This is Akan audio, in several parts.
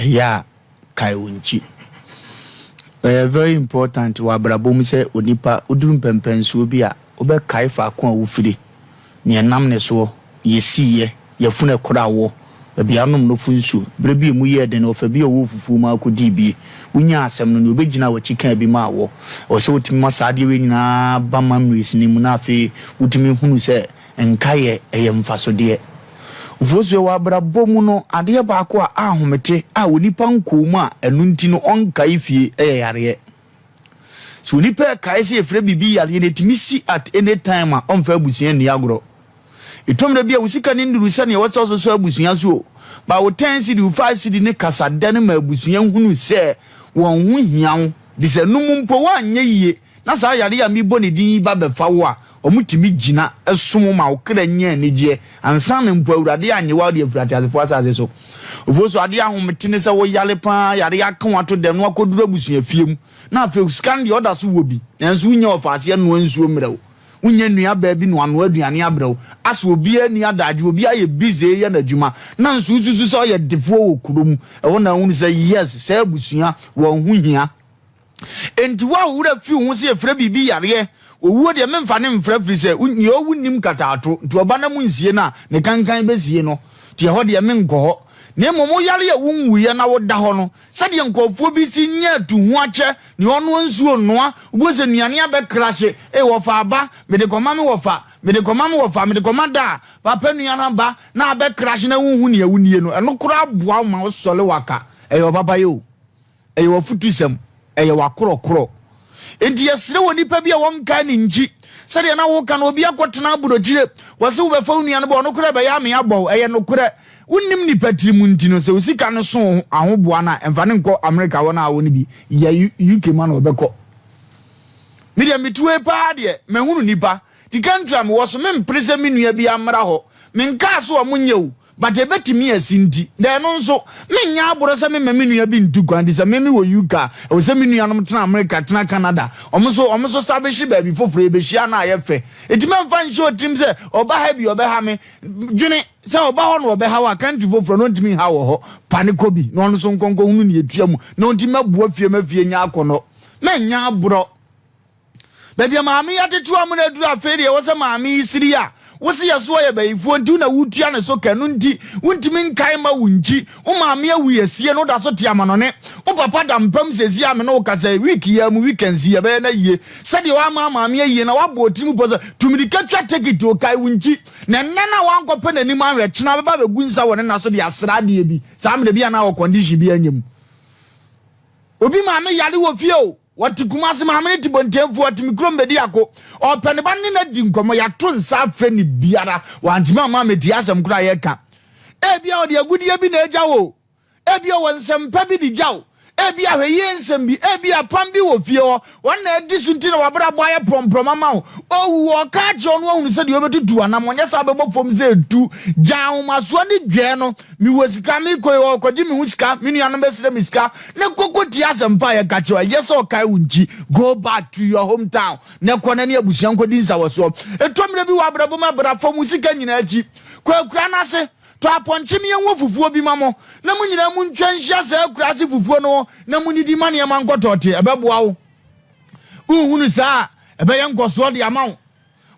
ya kai unchi very important wa brabom say onipa udum pempenso bi a obe kai fa ko a wofiri ne nam ne so yesiye yefuna korawo bia anom no funsu brebi mu ye de no fa bi owo fufu ma akodi bi unya asem no obegina wa chika bi ma wo o se otimi masade we nyina ba mamris ni mu na afi utimi hunu se enkaye eye mfasode vozo wa brabom no ade ba ko a ahomete a onipa nkomu a enu nti no onkai fie eye yare so onipa kai se efre bibi yare ne timisi at any time a onfa abusuan ni agro itomre bia usika ni nduru sane waso so abusuan so ba wo 10 cedi 5 cedi ne kasada ne ma abusuan hunu se won hu hiawo de se num mpo wanye yie na sa yare ya mi boni din ba befa wo a omutimi gina esom ma okra nya anije ansan ne mpo awurade anyewa de afurate asefo asase so ofoso ade ahomtene se wo yale pa yare aka wato de no akoduru abusuan fiem na afi scan de order so wo bi nanso nya ofase no ansuo mrewo unya nua baabi no ano aduane abrew aso obi ani adage obi aye busy ye na dwuma na nsususu so ye defo wo kurom e wona hunu say yes say abusua wo hu hia enti wa wura fi hu se efra bibi yare owuo de memfa ne mfra fri se unye owunim katato nti oba na munsie na ne kankan besie no ti ho de menko ne momo yare ya wunwuye na woda ho no sade nkofo bi si nya tu hu ache ne ono nsuo noa ubose nuane abe krashe wo fa aba me de koma me wo fa me de koma da papa nuana ba na abe krashe na wunhu ne awunie no eno kura aboa ma wo sole waka eyo baba yo eyo Afutuasem eyo wakorokoro enti yesire woni pa bia won kan ni nji sade na wo kan obi akotena abudogire wose wo befa nuane ba ono kura ba ya me abo eye no kura unnim ni patiri ntino se usika no so ahoboa na emfane nko America wona a woni bi ya UK man obeko media mitue pa de me hunu nipa di country am wo so me mprese menua bi amra ho me nka so o munyew but ebetimi asinti de no nso me nya aboro se me menua bi ntu kwandi se me wo UK o se menua no tena America tena Canada omo so establish ba bi foforo ebehia na ayefe etime mfa nshi otim se oba ha bi oba ha me dwene se oba ho no oba ha wa country foforo no ntimi ha wo ho pane kobi no so nkonko hunu ne etua mu no ntimi abua fie mafie nya akono me nya aboro baby maami yatetu amuna aduru aferi e wo se maami isiri a wosi yaso ye bayifo nti na wutua ne so kanu nti wuntimi nkai ma wunji o maami awu yesie no da so tia manone o papa da mpam sezi ame no kasa week ya mu weekends ye be na yie sade wa maami yie na wabo otimu pozo tumirika twa ticket o kai wunji na nana wankope na nim anwe china beba begunsa woni na so de asrade bi sa amde bia na wo condition bi anyem obi maami yale wo fie o wati kumasi mahamini tibontefu wati mikrombedi yako opene bani na dinkomo ya tunsa freni biara wantima mama tiasa mkura yeka ebia odi agudi ebi na eja wo ebia wansempa bi di jawo ebia hweye nsembi ebia pambi wo fie wo wana edisu ntina wabra boye promprom ma wo owu oka jo no hunu se de obetutu anam onye sa bebo fom se etu jawo maso ni dwe no mi wosika mi koyo okoji mi husika mi nua no besire mi sika ne kokoti asempa ye ka cho yes okai unji go back to your hometown ne kona ne abusuan kodi nsa wo so etomre bi wabra bo ma bra fom sika nyina aji kwakura na se to aponche mi enwo fufuo bi mamo na munyina mu ntwanhia sa akurase fufuo no na munidi mane ma nkotote ebeboa wo uhunu sa ebe ye nkoso de amawo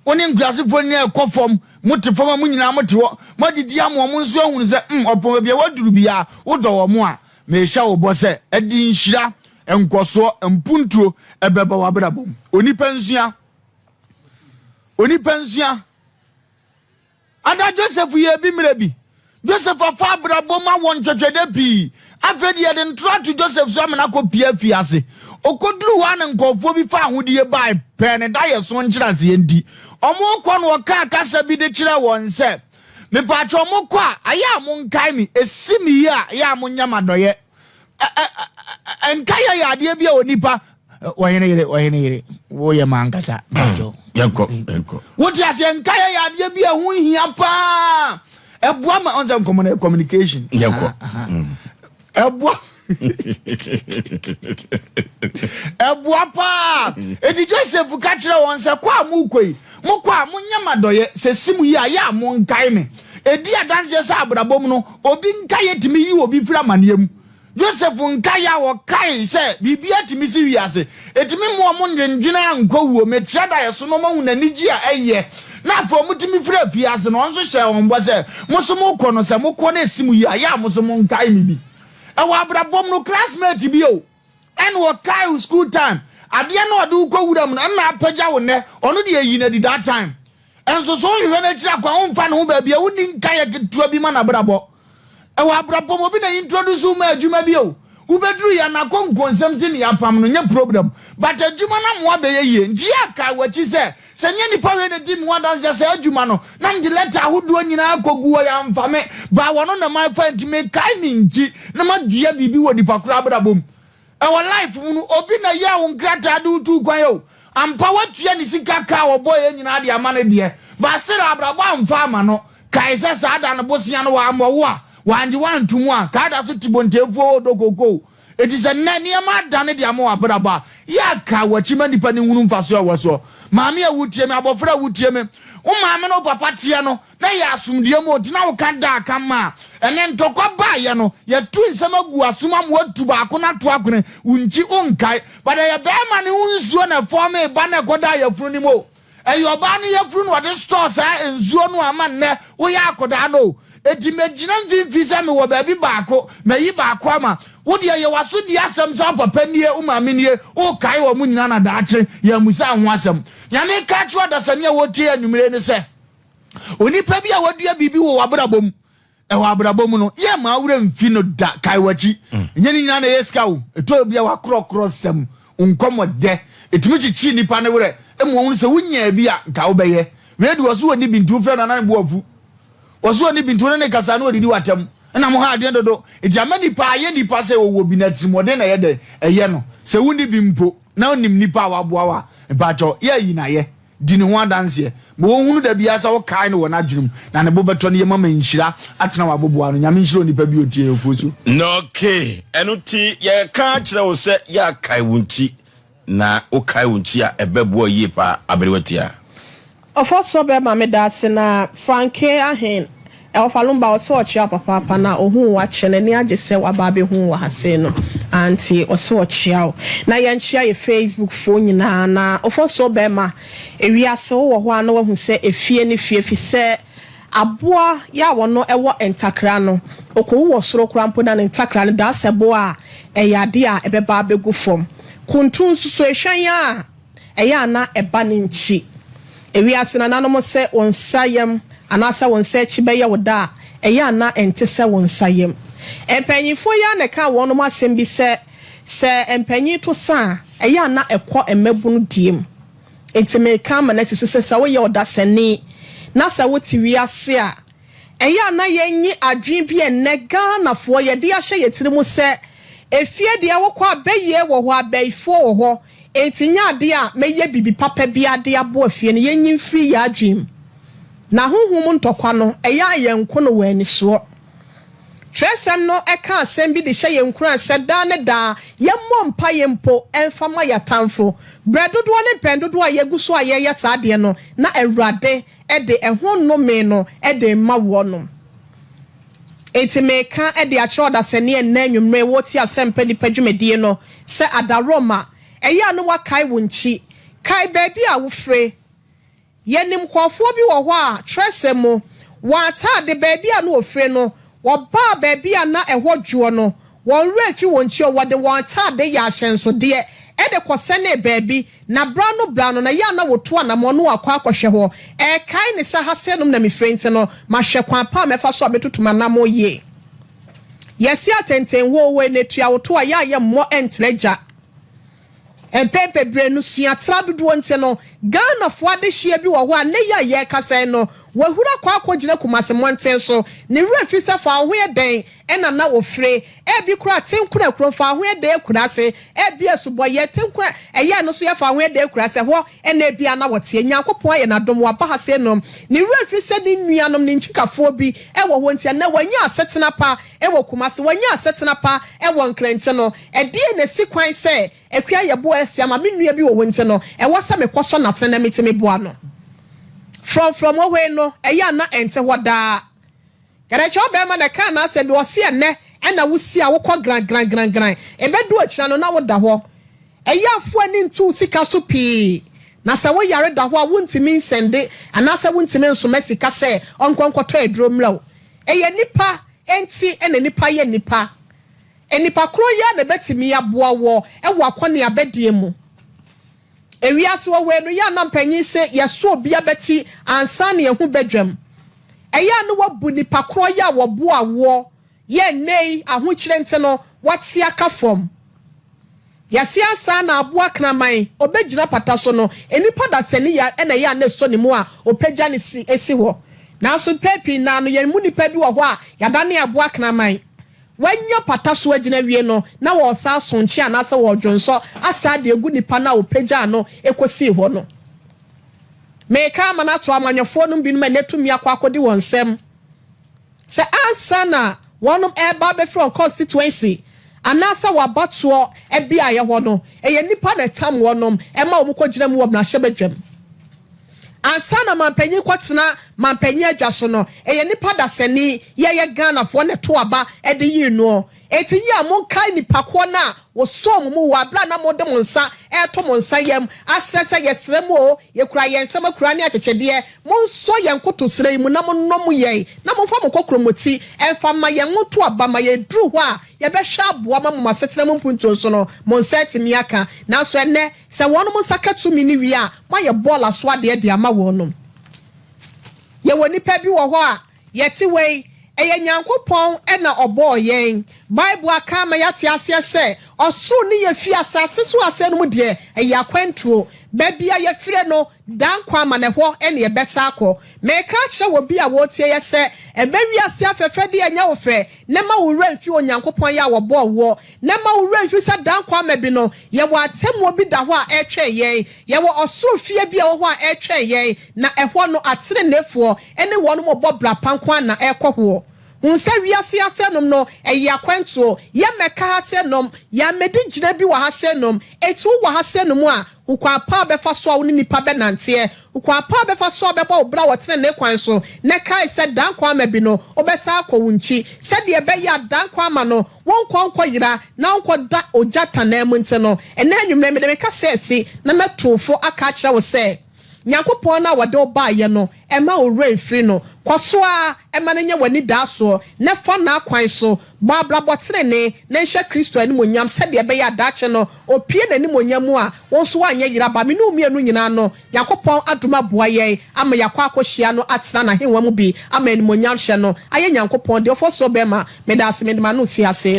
oni nkurase fo ni ekofom mutifom munyina motewo modidi amo mo nso ahunu se opon bia waduru bia wodo mo a me hia wo bo se edi nhira enkoso empuntuo ebeba wabrabom oni pensua ada Joseph ye bi mrebi Joseph afa brabo ma won twetwede bi afedi ye den try to Joseph so amena ko pia fiase okoduru wa na nkofo bi fa ahodie bai pen da ye so nkyirase endi omo kɔ no ka kasa bi de kyira won se me pa cho mo kɔ a aya mo nkai mi esimi ya mo nyama doye enkai ya ade bi a onipa wayene yere wo ye mankasa bajo enko woti ase enkai ya ade bi a hu hia pa ebua ma on communication enko ebua ebua pa edi Joseph ka kire won se kwa mu koi mo kwa mo nyama doye se simu yi aya mo nkai me edi adanse sa abrabom no obi nkai etimi yi obi fira manem Joseph Nkaya wo kai say bibia timi si wiase etimi mo mo ndwendwena ankwa me trada ye so no ma hunanigi a eye na afọ mutimi fira fiase no nso hye won bo say muso mo kọ no say mo kọ na esimu yi aya muso mo nkai mi bi e wa abrabom no classmate bi o en wo kai school time ade na ode ukọ wuram na apagya wo ne ono de yi na di that time enso so hwe na kira kwa onfa no ba bia woni nkai ketua bi ma na brabo e wa abrabom obi na introduce ma adwuma bi o ubedru ya na konkonsem tin ya pam no nya problem but adwuma na mo abeye yie nji aka wachi se senye nipa we na di mo adanse se adwuma no na ndi letter ahodo nyina akogu ya mfame ba wono na my friend me kai ni nji na madua bibi wo dipa kura abrabom e wa life mu obi na ya wo nkrata de utu kwan yo ampa watua ni sika ka wo boy nyina de amane de ba sira abrabo amfa ama no kai se sa ada no bosia no wa amwo a wanje wantumu a kada so tibontefuo dokoko etise nani ma dane de amo abraba ya ka wachima nipa ni hunu mfaso a waso maame a wutie me abofra wutie me o maame no papa tie no na ya asumdie mo otina wo kan da aka ma ene ntokwa ba ye no ya tu nsema gu asuma mo atu ba ko na to akone unchi onkai bada ya be ma ne unsuo na forme ba na koda ya funu ni mo eyo ba ne ya funu no de store sa ensuo no ama ne wo ya akoda no eti megina mfimfisa me wo baabi baako meyi baako ama wo de ye waso di asem so papa nie o maame nie o kai wo munyina na daakye ya musa ho asem ya me ka chwa dasane wo tie anwumire ne se onipa bi a wadua bibi wo wabrabom e wabrabom no ye ma awura mfi no da kai wachi nya ni nyina na yeska wo eto bia wa krokro sem unkomode etimi chichi nipa ne wure emu won se wunya bia ka wo beye we de wo so woni bintu fra na na bo afu oso ni bintu ne kasa na odidi watam na mo ha ade dodo eti amani pa ye nipa se wo bi na trimode na ye de eye no se wuni bi mpo na onim nipa wa boawa mpacho ye yi na ye di ne ho adanse mo hunu da bia sa wo kai no na dwum na ne bobeto ne ye mama nhira atena wa boboa no nyame nhiro nipa bi otie efosu no okay enuti ye ka kire wo se ya kai wunchi na o kai wunchi a ebebo ye pa aberewatia Ofoso be ma me da se na Franke ahen e ofalumba oso ochia papa na ohun wa chene ni agese wa ba be hu wa hase no anti oso ochia na ye nchia ye Facebook fo nyina na ofoso be ma ewiase wo ho ana wa hu se efie ni fie fi se aboa ya wono ewo entakra no okowu wo soro krampo na entakra no da sebo a eyade a ebeba begu fom kuntun suso ehwan ya eya na eba ni nchi ewiase na nanom se onsayem anasa wonse chibeye woda eya na ente se wonsayem empanyifo ya ne ka wonom asem bi se empanyi to sa eya na ekọ emebunu diem entime ka ma na siso se wo ye oda sani na sa wo ti wiase a eya na yenyi adwen bi enega na fo ye de ahye yetirimu se efie de awokọ abaye wo ho abaifo wo ho etinya ade a meye bibi papa bi ade abo afie ne yenyi mfiri ya adwem na honhom ntokwa no eya yenko no wani so tresem no eka asem bi de hye yenkura se da ne da yemmo mpa yempo enfama ya tamfo bredodo ne pendodo a yeguso a ye sa ade no na awurade de ehonno me no de ma wono etimeka de achoda se ne enanwumre woti asem ni padwumedie no se adaroma eya no wakai wonchi kai baby a wofre yenim kwofo bi wo ho a tresemo wata de baby a no ofre no wo ba baby a na eho dwo no won refi wonchi o wode wata de ya hyenso de de kwosene baby na bra no na ya na woto na mo no akwa akohwe ho kai ne sa hasenum na me frente no ma hwe kwan pa mefa so abetutuma na mo ye yesi atenten wo we ne tua woto a ya ye mo entleja empepe brenu sua tradodo nte no Ghana fo ade hie bi wo ho a ne ya ye kasa no wahura kwa akogina kumase monten so ne refi sa fa ho eden ena na ofre bi kura tenkura kuro fa ho eden akura se bi asuboye tenkura eye no so ye fa ho eden akura se ho ena bi ana wote nyankopon aye na dom wa ba ha se no ne refi se di nuanom ne nchikafo bi wo ho ntia na wanya asetena pa wo kumase wanya asetena pa wo nkrente no die na sikwan se ekua ye bo asia ma me nua bi wo nte no wo sa me koso na tena meteme bo ano from away no eya na ente hoda kare cho be ma na ka na se bi o se ne ena wusi a wokɔ gran ebedu akira no na woda hɔ eyafo ani ntu sika so pii na sɛ wo yare da hɔ a wontimi nsende anasa wontimi nsoma sika sɛ onkonkɔtɔ eduro mlaw eye nipa enti ena nipa ye nipa enipa kro ya na betimi aboa wo ewo akɔne abedie mu ewiase wo we no ya na mpanyin sɛ yeso obia beti ansa na yehu bedwam eya no wabu nipa kro ya wo boa wo ye nei ahokyere nte no wate aka fom yasi ansa na aboa kraman obegyina pata so no enipa da sani ya ena ya na so ne mu a opegya ne si esi ho na so pepi na no ye mu nipa bi wo ho a yada ne aboa kraman wanya pata so agina wie no na wo sa sonche anasa wo dwonso asa de egu nipa na opegya no ekosi ho no meka ma na to amanyefo no bi no manetumi akwa akodi wonsem se ansa na wonum eba be from constituency anasa wabatoɔ ebia ye ho no eye nipa na tam wonom ema wo kɔgyina mu wɔ na hye bedwam ansa na mampanyi kwatena mampanyi adwaso no eye nipa da sani ye Ghana fo ne to aba ede yi no eti yi a monkai nipa ko na wo som mu wa bla na modem nsa eto monsa yam asresa yesre mu o ye kura yensem akura ne akyekede monso yenkoto sre mu na monnom ye na monfa mokokromoti emfa ma yenwoto aba ma ye dru ho a ye be hwa aboa ma masetena mu mpunto so no monsa timi aka na so ene se wonom nsakatu mi ni wi a ma ye bola so ade de ama wonom ye woni pa bi wo ho a yeti wei eye nyankopon ena obo yen bible aka ma yate ase se osuru ni ye fi asase so ase no mu de eye akwantuo ba bia ye fire no dan kwa ma ne ho ene ye besa akọ meka kye wo bia wo tie ye se ebe wi ase afefe de anya wo fe ne ma wo remfi onyankopon ya wo bo wo ne ma wo remfi se dan kwa ma bi no ye wo atem obi da ho a etwe ye ye wo osuru fie bia wo ho a etwe ye na eho no atere nefo ene wo no mo bobra pankwa na ekọ unse wiase asenom no eya kwantuo ye meka asenom ya medi gina bi wa asenom etu wa asenom a ukwa pa be fa so a woni nipa be nante ukwa pa be fa so a be ba obra wotene ne kwan so ne kai se dan kwa ma bi no obesa akọwunchi se de be ya dan kwa ma no won kwankọ yira na won da ojata na mu nte no ena anwumre me de meka se esi na metofo aka kire wo se nyankopon na wode oba ye no ema ore free no kwaso a ema ne nya wani da so ne fa na akwan so babla botere ne na hye Kristo ani monyam se de be ya dache no opie na ni monyam a won so anya yira ba me no mienu nyina no nyankopon adoma boa ye ama yakwa akohia no atena na henwa mu bi ama ni monyam hye no aye nyankopon de ofo so be ma me da se me de ma no si ase